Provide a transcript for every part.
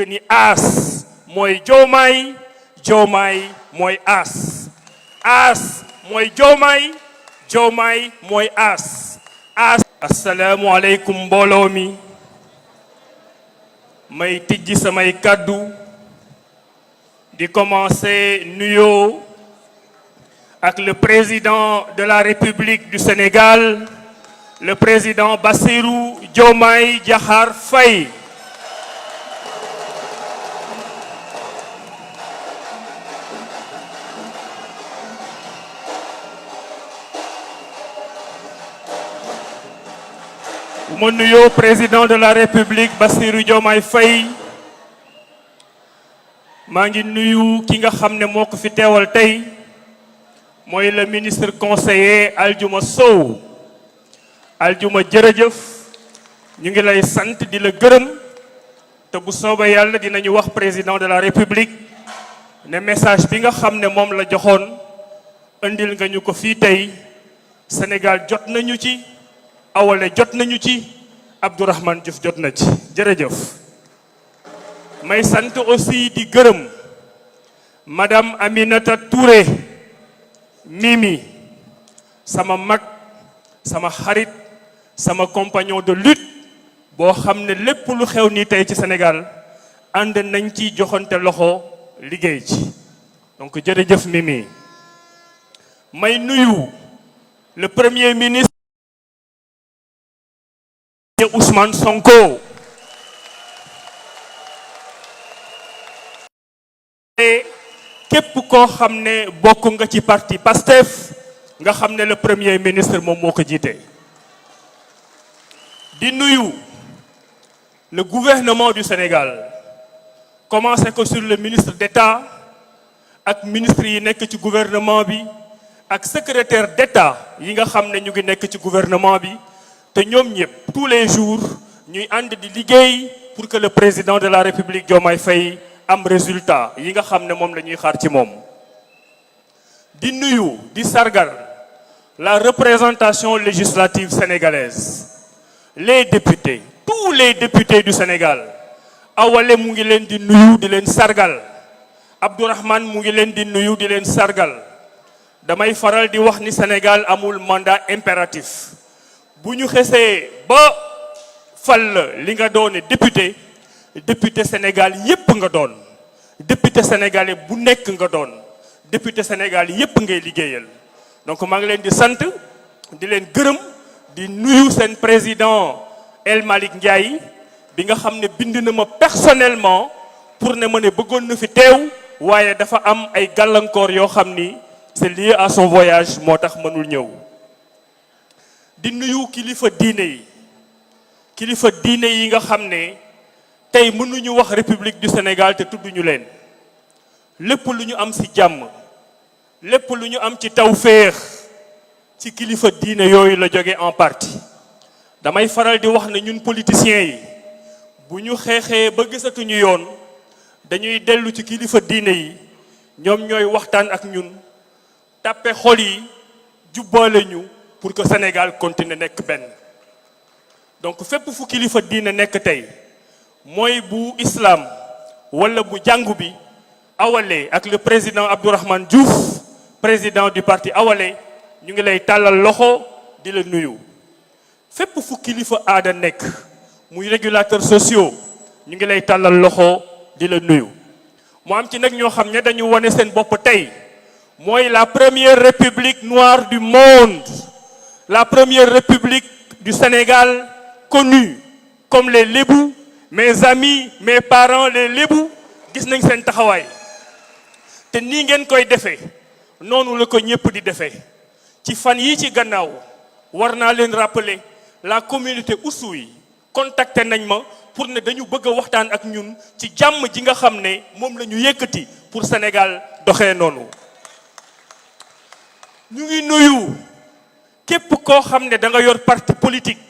que ni aas mooy Diomaye, Diomaye mooy aas, aas mooy Diomaye, Diomaye mooy aas, aas. asalaamualeykum mbooloo mi, may tijji samay kàddu di commencer nuyoo ak le président de la République du Sénégal, le président Bassirou Diomaye Diakhar Faye. bu ma nuyoo président de la République Bassirou Diomaye Faye, maa ngi nuyu ki nga xam ne moo ko fi teewal tey mooy le ministre conseiller Aldiouma Sow. Aldiouma jërëjëf, ñu ngi lay sant di la gërëm te bu soobee yàlla dinañu wax président de la République ne message bi nga xam ne moom la joxoon indil nga ñu ko fii tey. Sénégal jot nañu ci, Awalé jot nañu ci, Abdourahmane Diouf jot na ci. jërëjëf. may sant aussi di gërëm madame Aminata Touré Mimi, sama mag, sama xarit, sama compagnon de lutte boo xam ne lépp lu xew nii tey ci Sénégal ànd nañ ci joxante loxo liggéey ci. donc jërëjëf Mimi. may nuyu le premier ministre Ousmane Sonko. képp koo xam ne bokk nga ci parti PASTEF nga xam ne le premier ministre moom moo ko jiite. di nuyu le gouvernement du Sénégal, commencé ko sur le ministre d'État ak ministre yi nekk ci gouvernement bi ak secrétaire d'État yi nga xam ne ñu ngi nekk ci gouvernement bi te ñoom ñëpp tous les jours ñuy ànd di liggéey pour que le président de la République Diomaye Faye am résultat yi nga xam ne moom la ñuy xaar ci moom. di nuyu di sargal la représentation législative sénégalaise, les députés, tous les députés du Sénégal. Awalé mu ngi leen di nuyu di leen sargal, Abdourahmane mu ngi leen di nuyu di leen sargal. damay faral di wax ni Sénégal amul mandat impératif. bu ñu xesee ba fal li nga doone député, député Sénégal yépp nga doon, député sénégalais bu nekk nga doon, député Sénégal yépp ngay liggéeyal. donc maa ngi leen di sant di leen gërëm di nuyu seen président El Malick Ndiaye bi nga xam ne bind na ma personnellement pour ne ma ne bëggoon na fi teew waaye dafa am ay gàllankoor yoo xam ni c'est lié à son voyage moo tax mënul ñëw. di nuyu kilifa diine yi nga xam ne tey mënuñu wax République du Sénégal te tudduñu leen. lépp lu ñu am ci jàmm, lépp lu ñu am ci tawféex ci kilifa diine yooyu la jóge en partie. damay faral di wax ne ñun politiciens yi bu ñu xeexee ba gisatuñu yoon dañuy dellu ci kilifa diine yi, ñoom ñooy waxtaan ak ñun tàppe xol yi jubboole ñu pour que Sénégal continue nekk benn. donc fépp fu kilifa diine nekk tey mooy bu islam wala bu jàngu bi, Awalé ak le président Abdourahmane Diouf, président du parti Awalé, ñu ngi lay tàllal loxo di la nuyu. fépp fu kilifa aada nekk muy régulateurs sociaux ñu ngi lay tàllal loxo di la nuyu. mu am ci nag ñoo xam ne dañu wane seen bopp tey mooy la première république noire du monde, la première république du Sénégal connue comme les Lébou. mes amis, mes parents les Lébou gis nañ seen taxawaay te nii ngeen koy defee noonu la ko ñëpp di defee. ci fan yi ci gannaaw war naa leen rappeler la communauté Oussou yi contacté nañ ma pour ne dañu bëgg a waxtaan ak ñun ci jàmm ji nga xam ne moom la ñu yëkkati pour Sénégal doxee noonu. ñu ngi nuyu képp koo xam ne da nga yor parti politique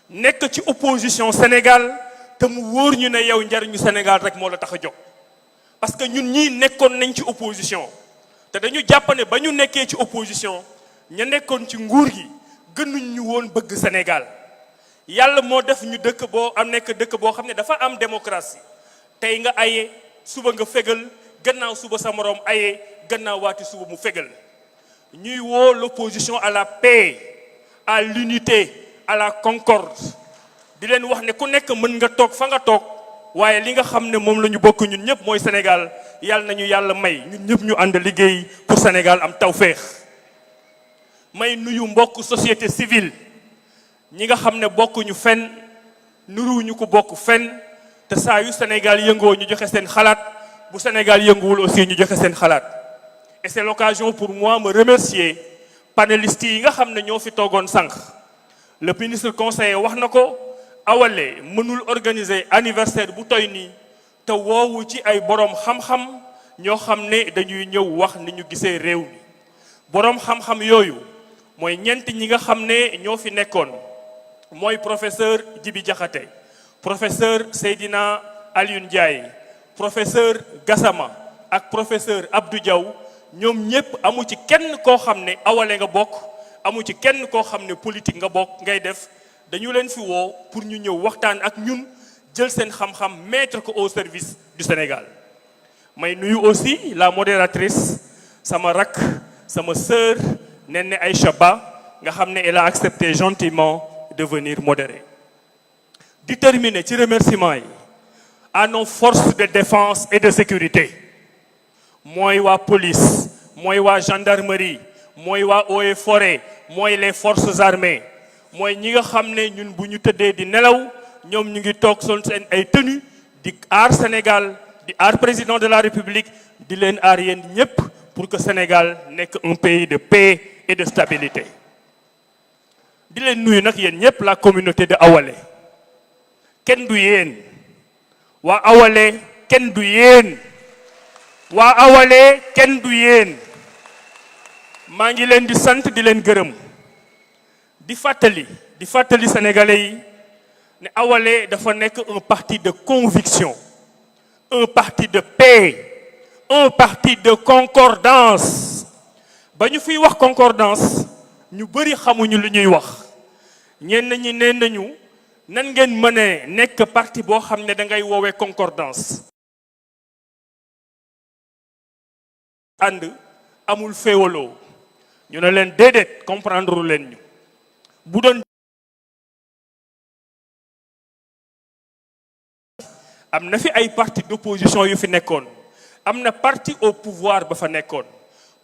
nekk ci opposition Sénégal te mu wóor ñu ne yow njariñu Sénégal rek moo la tax a jóg. parce que ñun ñii nekkoon nañ ci opposition te dañu jàpp ne ba ñu nekkee ci opposition ña nekkoon ci nguur gi gënuñ ñu woon bëgg Sénégal. yàlla moo def ñu dëkk boo xam ne dafa am démocratie tey nga aye suba nga fegal gannaaw suba sa morom aye gannaaw waati suba mu fegal ñuy woo l'opposition à la paix à l'unité à la concorde di leen wax ne ku nekk mën nga toog fa nga toog waaye li nga xam ne moom la ñu bokk ñun ñëpp mooy Sénégal yàlla nañu yàlla may ñun ñëpp ñu ànd liggéey pour Sénégal am tawféex may nuyu mbokk société civile ñi nga xam ne bokkuñu fenn nuruwuñu ko bokk fenn te saa yu Sénégal yëngoo ñu joxe seen xalaat bu Sénégal yënguwul aussi ñu joxe seen xalaat et c'est l'occasion pour moi me remercier panélistes yi nga xam ne ñoo fi toogoon sànq le ministre conseiller wax na ko Awalé mënul organiser anniversaire bu toy nii te woowu ci ay borom xam-xam ñoo xam ne dañuy ñëw wax ni ñu gisee réew mi borom xam-xam yooyu mooy ñeent ñi nga xam ne ñoo fi nekkoon mooy professeur Djibi Diakhaté professeur Seydina Alioune Ndiaye professeur Gassama ak professeur Abdou Diaw ñoom ñëpp amu ci kenn koo xam ne Awalé nga bokk amu ci kenn koo xam ne politique nga bokk ngay def dañu leen fi woo pour ñu ñëw waxtaan ak ñun jël seen xam-xam mettre ko au service du Sénégal may nuyu aussi la modératrice sama rak sama sœur Néné Aïcha Ba nga xam ne elle a accepté gentiment de venir modérer di terminer ci remerciement yi à nos forces de défense et de sécurité mooy waa police mooy waa gendarmerie mooy waa eaux et forêt mooy les forces armées mooy ñi nga xam ne ñun bu ñu tëddee di nelaw ñoom ñu ngi toog sol seen ay tenue di aar Sénégal di aar président de la République di leen aar yéen ñëpp pour que Sénégal nekk un pays de paix et de stabilité di leen nuyu nag yéen ñëpp la communauté de Awalé kenn du yéen waa Awalé kenn du yéen waa Awalé kenn du yéen maa ngi leen di sant di leen gërëm di fàttali sénégalais yi ne Awalé dafa nekk un parti de conviction un parti de paix un parti de concordance ba ñu fiy wax concordance ñu bëri xamuñu lu ñuy wax ñenn ñi nee nañu nan ngeen mënee nekk parti boo xam ne da ngay woowee concordance ànd amul féewaloo ñu ne leen déedéet comprendre leen ñu bu doon am na fi ay parti d'opposition yu fi nekkoon am na parti au pouvoir ba fa nekkoon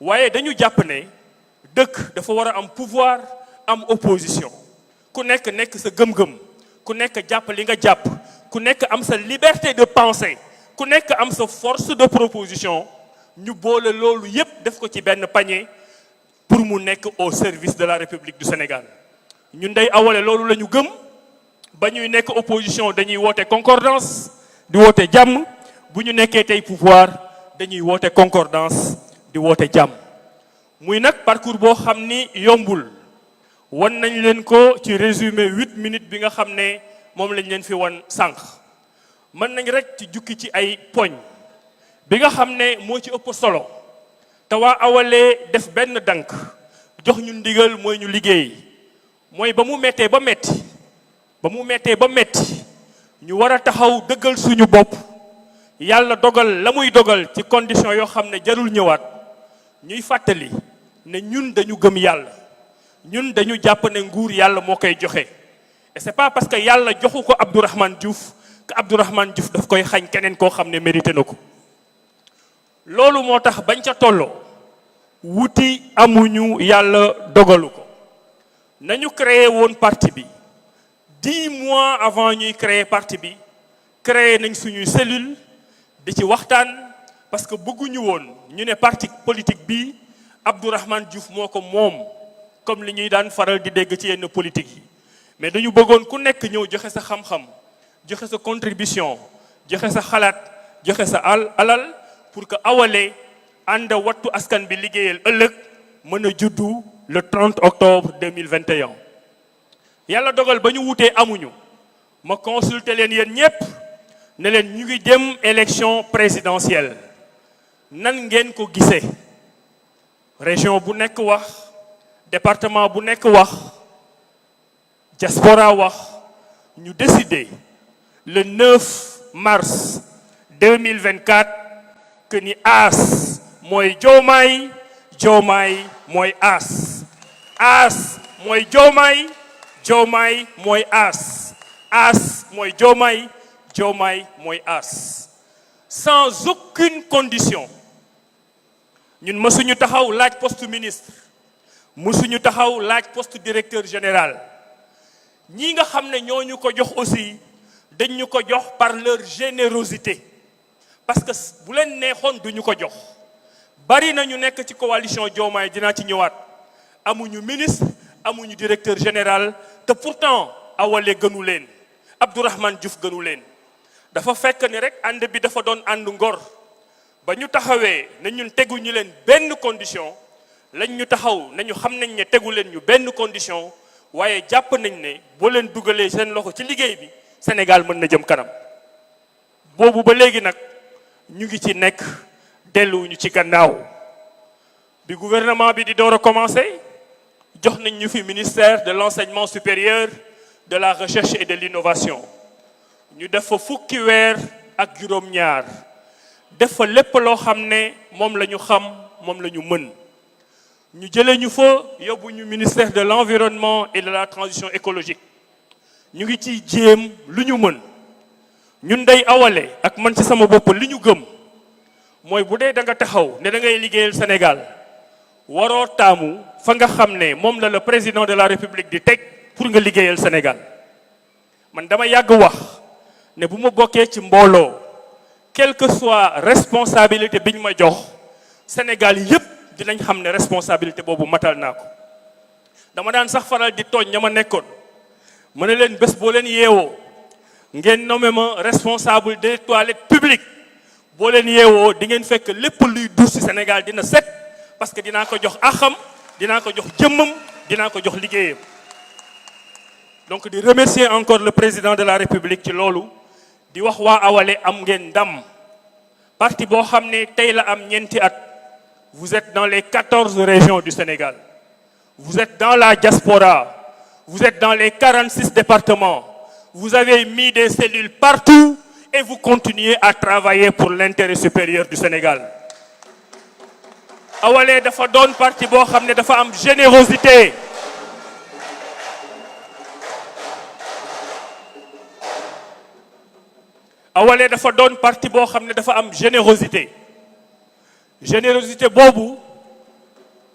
waaye dañu jàpp ne dëkk dafa war a am pouvoir am opposition ku nekk sa gëm-gëm ku nekk jàpp li nga jàpp ku nekk am sa liberté de penser ku nekk am sa force de proposition ñu boole loolu yépp def ko ci benn panier pour mu nekk au service de la République du Sénégal ñun day Awalé loolu la ñu gëm ba ñuy nekk opposition dañuy woote concordance di woote jàmm bu ñu nekkee tey pouvoir dañuy woote concordance di woote jàmm muy nag parcours boo xam ni yombul wan nañ leen ko ci résumé 8 minutes bi nga xam ne moom lañ leen fi wan sànq mën nañ rek ci jukki ci ay poñ bi nga xam ne moo ci ëpp solo te waa Awalé def benn dank jox ñu ndigal mooy ñu liggéey mooy ba mu mettee ba metti ñu war a taxaw dëggal suñu bopp yàlla dogal la muy dogal ci condition yoo xam ne jarul ñëwaat ñuy fàttali ne ñun dañu gëm yàlla ñun dañu jàpp ne nguur yàlla moo koy joxe et c'est pas parce que yàlla joxu ko Abdourahmane Diouf que Abdourahmane Diouf daf koy xañ keneen koo xam ne mérité na ko loolu moo tax bañ ca tolloo wuti amuñu yàlla dogalu ko nañu créé woon parti bi 10 mois avant ñuy créer parti bi créé nañ suñuy cellule di ci waxtaan parce que bëgguñu woon ñu ne parti politique bi Abdourahmane Diouf moo ko moom comme li ñuy daan faral di dégg ci yenn politique yi mais dañu bëggoon ku nekk ñëw joxe sa xam-xam joxe sa contribution joxe sa xalaat joxe sa alal pour que Awalé ànd wattu askan bi liggéeyal ëllëg mën a juddu le 30 octobre 2021 yàlla dogal ba ñu wutee amuñu ma consulter leen yéen ñépp ne leen ñu ngi jëm élection présidentielle nan ngeen ko gisee région bu nekk wax département bu nekk wax diaspora wax ñu décider le 9 mars 2024 que ni aas mooy Diomaye, Diomaye mooy aas, aas mooy Diomaye, Diomaye mooy aas, aas mooy Diomaye, Diomaye mooy aas. Sans aucune condition ñun mësuñu taxaw laaj poste ministre, mësuñu taxaw laaj poste directeur général. ñi nga xam ne ñoo ñu ko jox aussi dañ ñu ko jox par leur générosité, parce que bu leen neexoon duñu ko jox. bari na ñu nekk ci coalition Diomaye, dinaa ci ñëwaat, amuñu ministre, amuñu directeur général, te pourtant Awalé gënu leen, Abdourahmane Diouf gënu leen. dafa fekk ni rek ànd bi dafa doon ànd ngor. ba ñu taxawee ne ñun teguñu leen benn condition, lañ ñu taxaw nañu xam nañ ne tegu leen ñu benn condition, waaye jàpp nañ ne boo leen dugalee seen loxo ci liggéey bi Sénégal mën na jëm kanam. boobu ba léegi nag ñu ngi ci nekk, delluwuñu ci gannaaw. bi gouvernement bi di door a commencé jox nañ ñu fi ministère de l'enseignement supérieur, de la recherche et de l'innovation. ñu def fa fukki weer ak juróom-ñaar, def fa lépp loo xam ne moom la ñu xam, moom la ñu mën. ñu jëlee ñu fa yóbbu ñu ministère de l'environnement et de la transition écologique. ñu ngi ciy jéem lu ñu mën. ñun day Awalé ak man ci sama bopp li ñu gëm mooy bu dee da nga taxaw ne da ngay liggéeyal Sénégal, waroo taamu fa nga xam ne moom la le président de la République di teg pour nga liggéeyal Sénégal. man dama yàgg wax ne bu ma bokkee ci mbooloo, quelle que soit responsabilité bi ñu ma jox, Sénégal yépp dinañ xam ne responsabilité boobu matal naa ko. dama daan sax faral di tooñ ña ma nekkoon, ma ne leen bés boo leen yeewoo ngeen nommé ma responsable des toilettes publiques, boo leen yeewoo di ngeen fekk lépp luy dus ci Sénégal dina set, parce que dinaa ko jox axam, dinaa ko jox jëmmam, dinaa ko jox liggéeyam. donc di remercier encore le président de la République ci loolu, di wax waa Awalé am ngeen ndam. parti boo xam ne tey la am ñeenti at, vous êtes dans les 14 régions du Sénégal, vous êtes dans la diaspora, vous êtes dans les 46 départements, vous avez mis des cellules partout et vous continuez à travailler pour l'intérêt supérieur du Sénégal. Awalé dafa doon parti boo xam ne dafa am générosité. Awalé dafa doon parti boo xam ne dafa am générosité. générosité boobu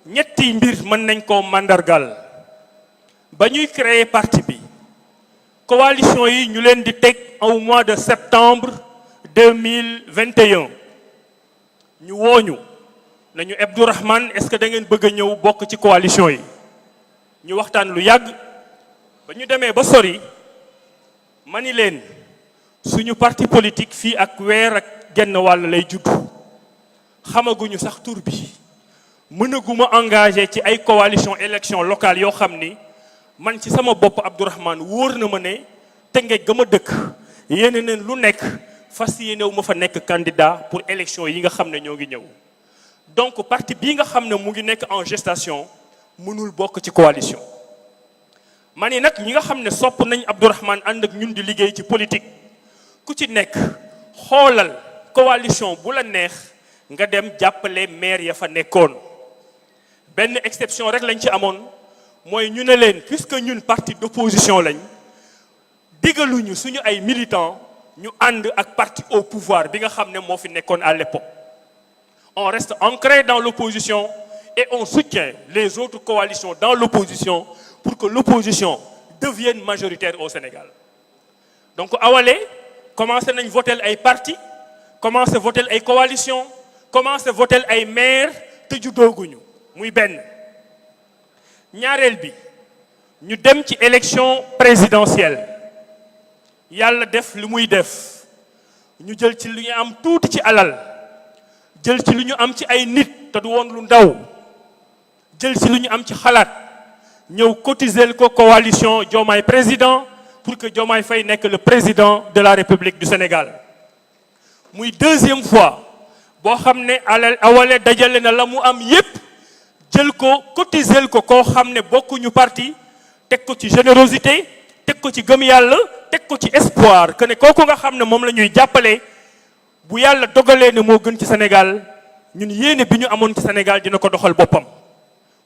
ñetti mbir mën nañ koo màndargal. ba ñuy créer parti bi, coalition yi ñu leen di teg au mois de septembre 2021 ñu wooñu nañu Abdourahmane, est-ce que da ngeen bëgg a ñëw bokk ci coalition yi. ñu waxtaan lu yàgg, ba ñu demee ba sori ma ni leen suñu parti politique fii ak weer ak genn wàll lay judd, xamaguñu sax tur bi, mënaguma engagé ci ay coalition élection locale yoo xam ni man ci sama bopp Abdourahmane wóor na ma ne Tëngéej ga ma dëkk yéene neen lu nekk, fas yéenewu ma fa nekk candidat pour élection yi nga xam ne ñoo ngi ñëw. donc parti bii nga xam ne mu ngi nekk en gestation mënul bokk ci coalition. ma ni nag ñi nga xam ne sopp nañ Abdourahmane ànd ak ñun di liggéey ci politique, ku ci nekk xoolal coalition bu la neex nga dem jàppale maire ya fa nekkoon. benn exception rek lañ ci amoon, mooy ñu ne leen puisque ñun parti d'opposition lañ, digaluñu suñu ay militants ñu ànd ak parti au pouvoir bi nga xam ne moo fi nekkoon à l'époque. on reste ancré dans l'opposition et on soutient les autres coalitions dans l'opposition pour que l'opposition devienne majoritaire au Sénégal. donc Awalé commencé nañ voter ay parti, commencé voter ay coalition, commencé voter ay maire te juddooguñu, muy benn. ñaareel bi ñu dem ci élection présidentielle, yàlla def li muy def, ñu jël ci lu ñu am tuuti ci alal, jël ci lu ñu am ci ay nit te du woon lu ndaw, jël ci lu ñu am ci xalaat, ñëw cotiser ko coalition Diomaye président pour que Diomaye Faye nekk le président de la République du Sénégal. muy deuxième fois boo xam ne Awalé dajale na la mu am yépp jël ko cotiser ko koo xam ne bokkuñu parti, teg ko ci générosité, teg ko ci gëm yàlla, teg ko ci espoir que ne kooku nga xam ne moom la ñuy jàppale bu yàlla dogalee ne moo gën ci Sénégal ñun yéene bi ñu amoon ci Sénégal dina ko doxal boppam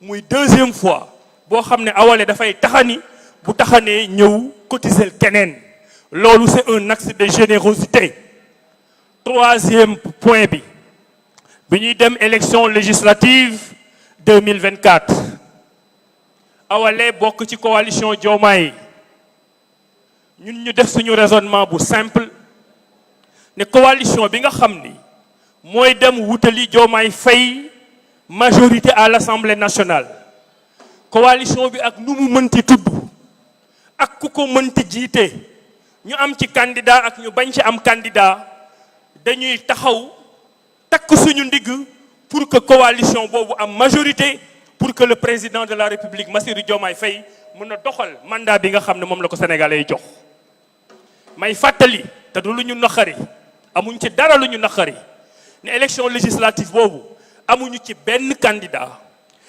muy deuxième fois boo xam ne Awalé dafay taxani bu taxanee ñëw cotiser keneen loolu c'est un axe de générosité. Troisième point bi ñuy dem élection législative 2024 Awalé bokk ci coalition Diomaye ñun ñu def suñu raisonnement bu simple ne coalition bi nga xam ni mooy dem wutali Diomaye Faye majorité à l'Assemblée nationale coalition bi ak nu mu mënti tudd ak ku ko mënti jiite ñu am ci candidat ak ñu bañ ci am candidat dañuy taxaw takk suñu ndigg pour que coalition boobu am majorité pour que le président de la République Bassirou Diomaye Faye mën a doxal mandat bi nga xam ne moom la ko sénégalais yi jox may fàttali te du lu ñu naqari amuñ ci dara lu ñu naqari ne élection législative boobu amuñu ci benn candidat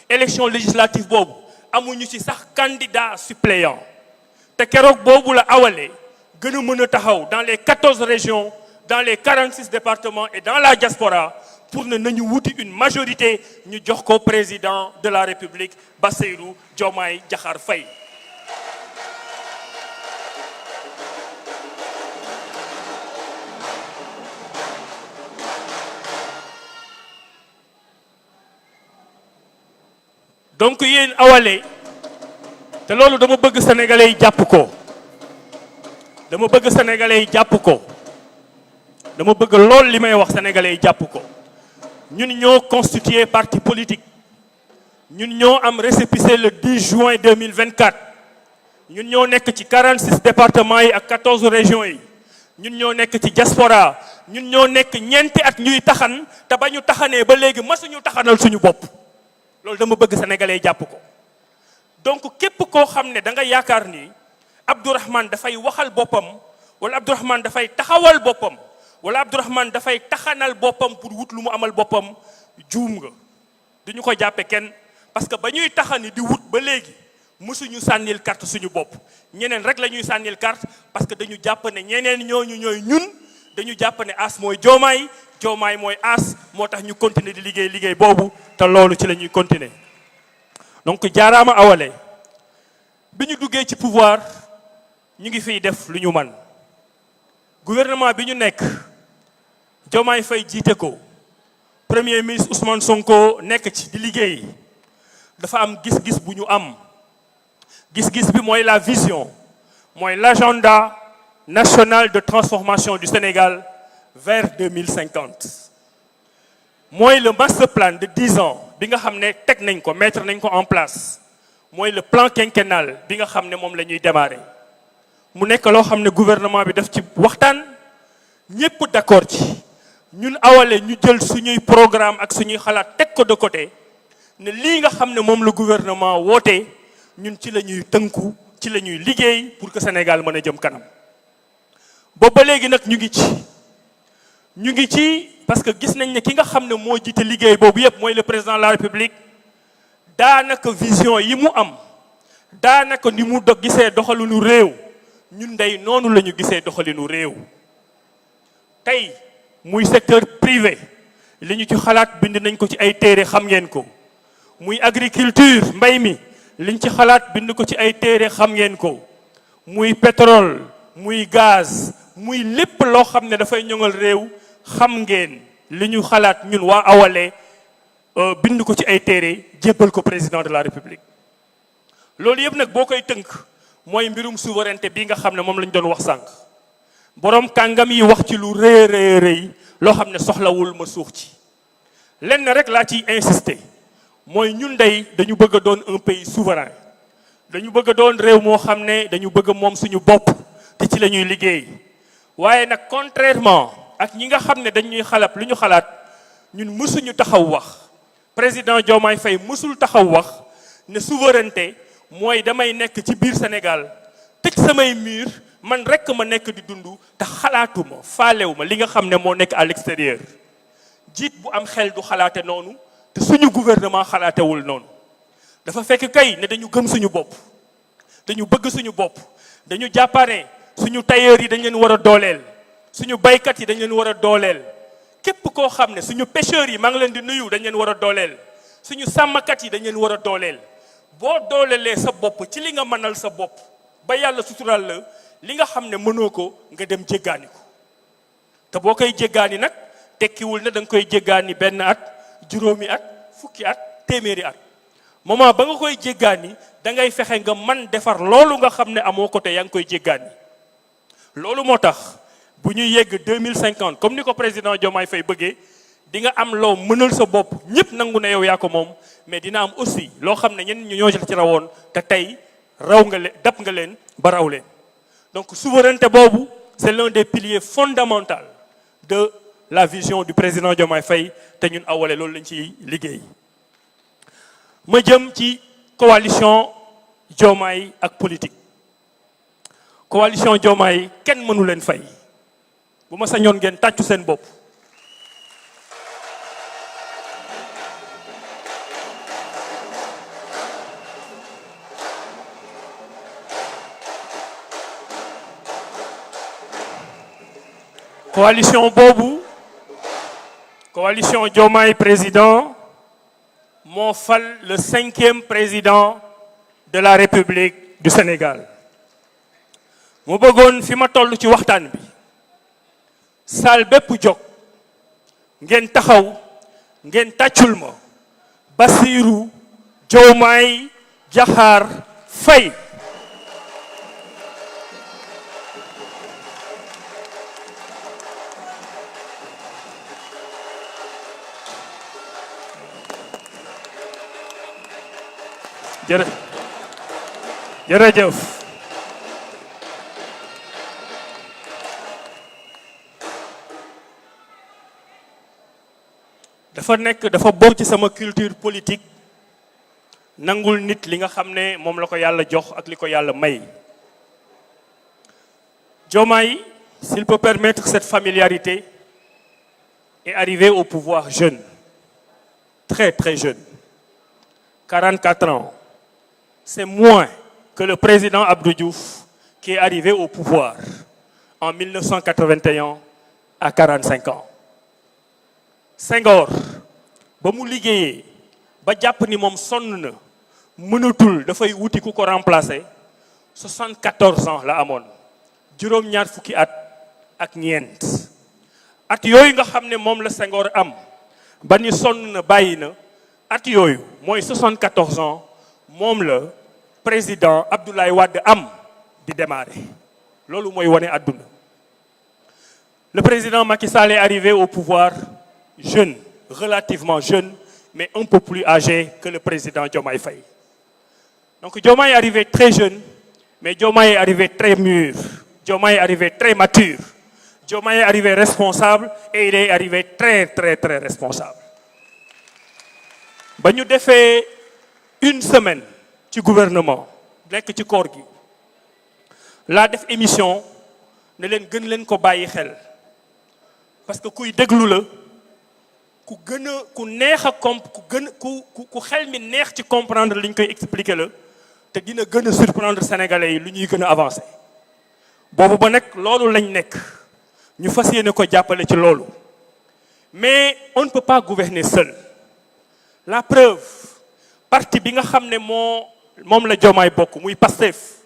élection législative boobu amuñu ci sax candidat suppléant te keroog boobu la Awalé gën a mën a taxaw dans les 14 régions dans les 46 départements et dans la diaspora pour ne nañu wuti une majorité ñu jox ko président de la République Bassirou Diomaye Diakhar Faye. donc yéen Awalé te loolu dama bëgg sénégalais yi jàpp ko dama bëgg sénégalais yi jàpp ko dama bëgg lool li may wax sénégalais yi jàpp ko ñun ñoo constitué parti politique ñun ñoo am récépissé le 10 juin 2024 ñun ñoo nekk ci 46 départements yi ak 14 régions yi ñun ñoo nekk ci diaspora ñun ñoo nekk ñeenti at ñuy taxan te ba ñu taxanee ba léegi masuñu taxanal suñu bopp loolu dama bëgg sénégalais yi jàpp ko donc képp koo xam ne da nga yaakaar ni Abdourahmane dafay waxal boppam wala Abdourahmane dafay taxawal boppam wala Abdourahmane dafay taxanal boppam pour wut lu mu amal boppam juum nga duñu ko jàppe kenn parce que ba ñuy taxani di wut ba léegi mësuñu sànnil carte suñu bopp ñeneen rek la ñuy sànnil carte parce que dañu jàpp ne ñeneen ñooñu ñooy ñun dañu jàpp ne as mooy Diomaye Diomaye mooy as moo tax ñu continuer di liggéey boobu te loolu ci la ñuy continuer donc jaaraama Awalé bi ñu duggee ci pouvoir ñu ngi fiy def lu ñu man gouvernement bi ñu nekk Diomaye Faye jiite ko premier ministre Ousmane Sonko nekk ci di liggéey dafa am gis-gis bu ñu am gis-gis bi mooy la vision mooy l'agenda national de transformation du Sénégal vers 2050 mooy le master plan de 10 ans bi nga xam ne teg nañ ko mettre nañ ko en place mooy le plan quinquennal bi nga xam ne moom la ñuy démarrer mu nekk loo xam ne gouvernement bi daf ci waxtaan ñépp d'accord ci ñun Awalé ñu jël suñuy programme ak suñuy xalaat teg ko de côté ne lii nga xam ne moom le gouvernement woote ñun ci la ñuy tënku ci la ñuy liggéey pour que Sénégal mën a jëm kanam boobu ba léegi nag ñu ngi ci parce que gis nañ ne ki nga xam ne moo jiite liggéey boobu yépp mooy le président de la République daanaka vision yi mu am daanaka ni mu gisee doxalinu réew ñun day noonu la ñu gisee doxalinu réew tey muy secteur privé li ñu ci xalaat bind nañ ko ci ay téere xam ngeen ko muy agriculture mbay mi liñ ci xalaat bind ko ci ay téere xam ngeen ko muy pétrole muy gaz muy lépp loo xam ne dafay ñoŋal réew xam ngeen li ñu xalaat ñun waa Awalé bind ko ci ay téere jébbal ko président de la République loolu yëpp nag boo koy tënk mooy mbirum souveraineté bi nga xam ne moom lañ doon wax sànq boroom kàngam yi wax ci lu rëy loo xam ne soxlawul ma suux ci lenn rek laa ciy insister mooy ñun day dañu bëgg a doon un pays souverain dañu bëgg a doon réew moo xam ne dañu bëgg a moom suñu bopp te ci la ñuy liggéey waaye nag contrairement ak ñi nga xam ne dañuy xalab lu ñu xalaat ñun mësuñu taxaw wax président Diomaye Faye mësul taxaw wax ne souveraineté mooy damay nekk ci biir Sénégal tëj samay mur man rekk ma nekk di dund te xalaatuma faalewuma li nga xam ne moo nekk à l'extérieur jiit bu am xel du xalaate noonu te suñu gouvernement xalaatewul noonu dafa fekk kay ne dañu gëm suñu bopp dañu bëgg suñu bopp dañu jàppane suñu tailleur yi dañ leen war a dooleel suñu baykat yi dañ leen war a dooleel képp koo xam ne suñu pêcheurs yi maa ngi leen di nuyu dañ leen war a dooleel suñu sàmmkat yi dañ leen war a dooleel boo doolelee sa bopp ci li nga mënal sa bopp ba yàlla sutural la li nga xam ne mënoo ko nga dem jéggaani ko te boo koy jéggaani nag tekkiwul ne da nga koy jéggaani benn at juróomi at fukki at téeméeri at moment ba nga koy jéggaani da ngay fexe nga man defar loolu nga xam ne amoo ko te yaa ngi koy jéggaani loolu moo tax bu ñuy yegg 2050 comme ni ko président Diomaye Faye bëggee di nga am loo mënal sa bopp ñëpp nangu ne yow yaa ko moom mais dina am aussi loo xam ne ñenn ñu ñoo ci rawoon te tey raw nga leen dab nga leen ba raw leen donc souveraineté boobu c'est l'un des piliers fondamentaux de la vision du président Diomaye Faye te ñun awale loolu lañ ciy liggéey ma jëm ci coalition Diomaye ak politique coalition Diomaye kenn mënu leen fay bu ma sañoon ngeen tàccu seen bopp coalition boobu coalition Diomaye président moo fal le 5e président de la République du Sénégal mu bëggoon fi ma toll ci waxtaan bi saal bépp jóg ngeen taxaw ngeen tàccul ma Bassirou Diomaye Diakhar Faye jërëjëf dafa bokk ci sama culture politique nangul nit li nga xam ne moom la ko yàlla jox ak li ko yàlla may Diomaye s'il peut permettre cette familiarité est arrivé au pouvoir jeune très très jeune 44 ans c'est moins que le président Abdou Diouf qui est arrivé au pouvoir en 1981 à 45 ans. Senghor ba mu liggéeyee ba jàpp ni moom sonn na mënatul dafay wuti ku ko remplacer 74 ans la amoon juróom-ñaar fukki at ak ñeent at yooyu nga xam ne moom la Senghor am ba ni sonn na bàyyi na at yooyu mooy 74 ans moom la président Abdoulaye Wade am di démarrer loolu mooy wane àdduna le président Macky Sall est arrivé au pouvoir jeune relativement jeune mais un peu plus âgé que le président Diomaye Faye donc Diomaye est arrivé très jeune mais Diomaye est arrivé très mûr Diomaye est arrivé très mature Diomaye est arrivé responsable et il est arrivé très très très responsable ba ñu defee une semaine ci gouvernement nekk ci koor gi laa def émission ne leen gën leen ko bàyyi xel parce que kuy déglu la ku gën a ku neex a ku xel mi neex ci comprendre li ñu koy expliquer la te dina gën a surprendre sénégalais yi lu ñuy gën a avancer boobu ba nag loolu lañ nekk ñu fas yéene ko jàppale ci loolu mais on ne peut pas gouverner seul la preuve parti bi nga xam ne moom la Diomaye bokk muy Pastef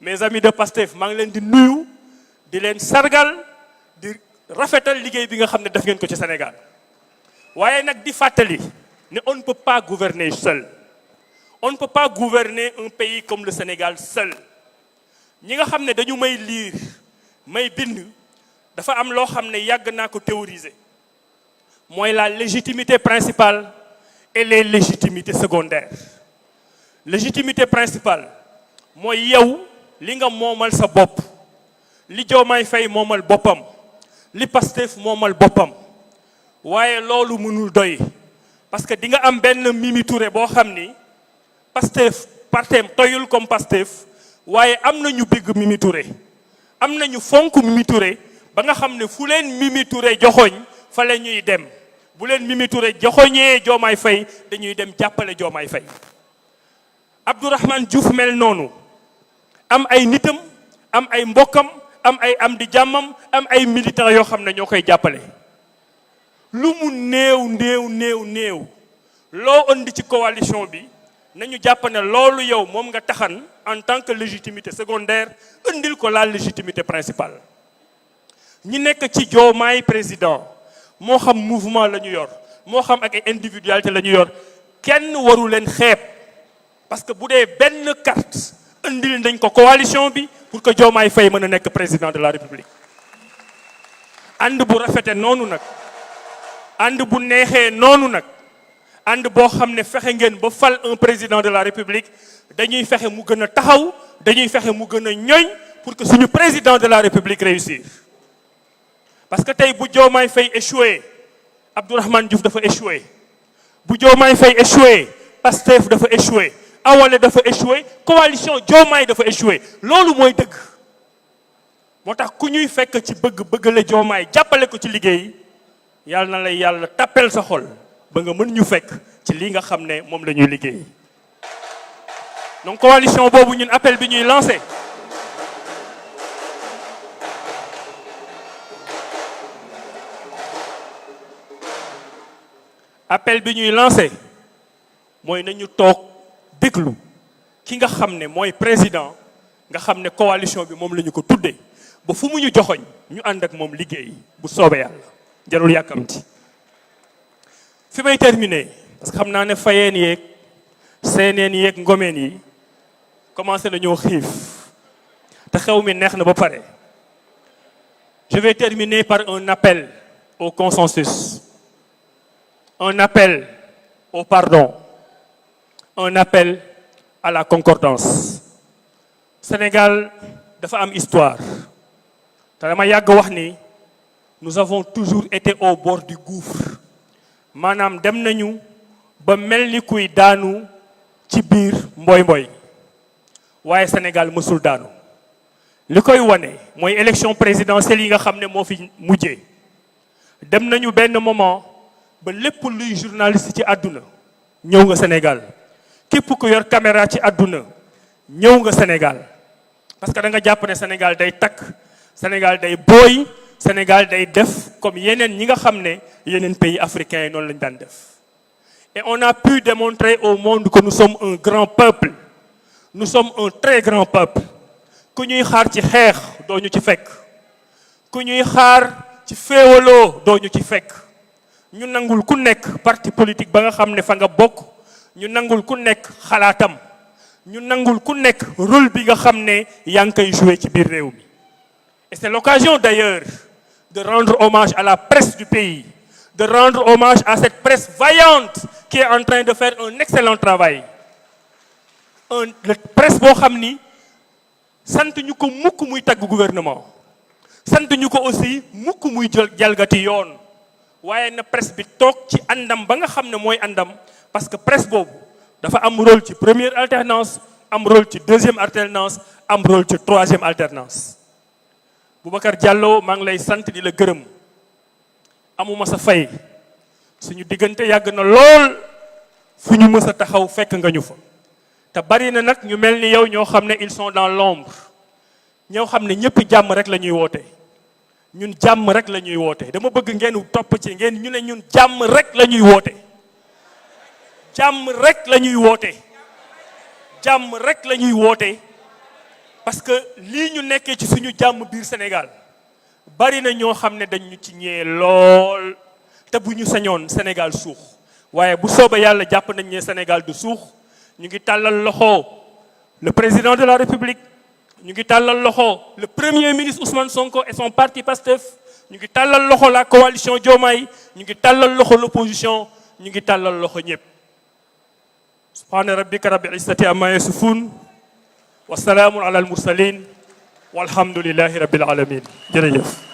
mes amis de Pastef maa ngi leen di nuyu di leen sargal di rafetal liggéey bi nga xam ne def ngeen ko ci Sénégal waaye nag di fàttali ne on ne peut pas gouverner seul on ne peut pas gouverner un pays comme le Sénégal seul ñi nga xam ne dañu may lire may bind dafa am loo xam ne yàgg naa ko théoriser mooy la légitimité principale et les légitimités secondaires légitimité principale mooy yow li nga moomal sa bopp li Diomaye Faye moomal boppam li Pastef moomal boppam waaye loolu mënul doy parce que di nga am benn Mimi Touré boo xam ni Pastef partem toyul comme Pastef waaye am na ñu bëgg Mimi Touré am na ñu fonk Mimi Touré ba nga xam ne fu leen Mimi Touré joxoñ fa la ñuy dem bu leen Mimi Touré joxoñee Diomaye Faye dañuy dem jàppale Diomaye Faye Abdourahmane Diouf mel noonu am ay nitam am ay mbokkam am ay am di jàmmam am ay militants yoo xam ne ñoo koy jàppale lu mu néew loo indi ci coalition bi nañu jàpp ne loolu yow moom nga taxan en tant que légitimité secondaire indil ko la légitimité principale. ñi nekk ci Diomaye président moo xam mouvement la ñu yor moo xam ak ay individualité la ñu yor kenn waru leen xeeb parce que bu dee benn carte indil nañ ko coalition bi pour que Diomaye Faye mën a nekk président de la République. ànd bu rafete noonu nag ànd bu neexee noonu nag ànd boo xam ne fexe ngeen ba fal un président de la République dañuy fexe mu gën a taxaw dañuy fexe mu gën a ñoñ pour que suñu président de la République réussir. parce que tey bu Diomaye Faye échoué Abdourahmane Diouf dafa échoué bu Diomaye Faye échoué Pastef dafa échoué Awalé dafa échoué coalition Diomaye dafa échoué loolu mooy dëgg. moo tax ku ñuy fekk ci bëgg la Diomaye jàppale ko ci liggéey yàlla na lay yàlla tappel sa xol ba nga mën ñu fekk ci li nga xam ne moom la ñuy liggéey. donc coalition boobu ñun appel bi ñuy lancé mooy nañu toog déglu ki nga xam ne mooy président nga xam ne coalition bi moom la ñu ko tuddee ba fu mu ñu joxoñ ñu ànd ak moom liggéey bu soobee yàlla jarul yàkkamti. fi may terminer parce que xam naa ne fayeen yeeg seeneen yeeg ngomeen yi commencé nañoo xiif te xew mi neex na ba pare. je vais terminer par un appel au consensus, un appel au pardon, un appel à la concordance. Sénégal dafa am histoire te dama yàgg wax ni nous avons toujours été au bord du gouffre maanaam dem nañu ba mel ni kuy daanu ci biir mboy waaye Sénégal mësul daanu. li koy wane mooy élection présidentielle yi nga xam ne moo fi mujjee dem nañu benn moment ba lépp luy journaliste ci àdduna ñëw nga Sénégal képp ku yor caméra ci àdduna ñëw nga Sénégal parce que da nga jàpp ne Sénégal day takk Sénégal day booy Sénégal day def comme yeneen ñi nga xam ne yeneen pays africains yi noonu lañu daan def. Et on a pu démontrer au monde que nous sommes un grand peuple, nous sommes un très grand peuple. ku ñuy xaar ci xeex doo ñu ci fekk ku ñuy xaar ci féewaloo doo ñu ci fekk ñu nangul ku nekk parti politique ba nga xam ne fa nga bokk ñu nangul ku nekk xalaatam ñu nangul ku nekk rôle bi nga xam ne yaa ngi koy jouer ci biir réew mi. Et c'est l'occasion d'ailleurs de rendre hommage à la presse du pays, de rendre hommage à cette presse vaillante qui est en train de faire un excellent travail. La presse boo xam ni sant ñu ko mukk muy tagg gouvernement sant ñu ko aussi mukk muy jalgati yoon waaye na presse bi toog ci àndam ba nga xam ne mooy àndam parce que presse boobu dafa am rôle ci première alternance am rôle ci deuxième alternance am rôle ci troisième alternance. Boubacar Diallo maa ngi lay sant di la gërëm amuma sa fay suñu diggante yàgg na lool fu ñu mës a taxaw fekk nga ñu fa. te bari na nag ñu mel ni yow ñoo xam ne ils sont dans l'ombre ñoo xam ne ñëpp jàmm rek la ñuy woote ñun jàmm rek la ñuy woote dama bëgg ngeen topp ci ngeen ñu ne ñun jàmm rek la ñuy woote jàmm rek la ñuy woote jàmm rek la ñuy woote parce que lii ñu nekkee ci suñu jàmm biir Sénégal bari na ñoo xam ne dañu ci ñee lool te bu ñu sañoon Sénégal suux waaye bu soobee yàlla jàpp nañ ne Sénégal du suux. ñu ngi tàllal loxo le président de la République ñu ngi tàllal loxo le premier ministre Ousmane Sonko et son parti Pastef ñu ngi tàllal loxo la coalition Diomaye ñu ngi tàllal loxo l'opposition ñu ngi tàllal loxo ñëpp. subhaana rabbika rabbil izzati amma yasifun wa salaamun ala al mursalin walhamdulillahi rabbil alamin jërëjëf.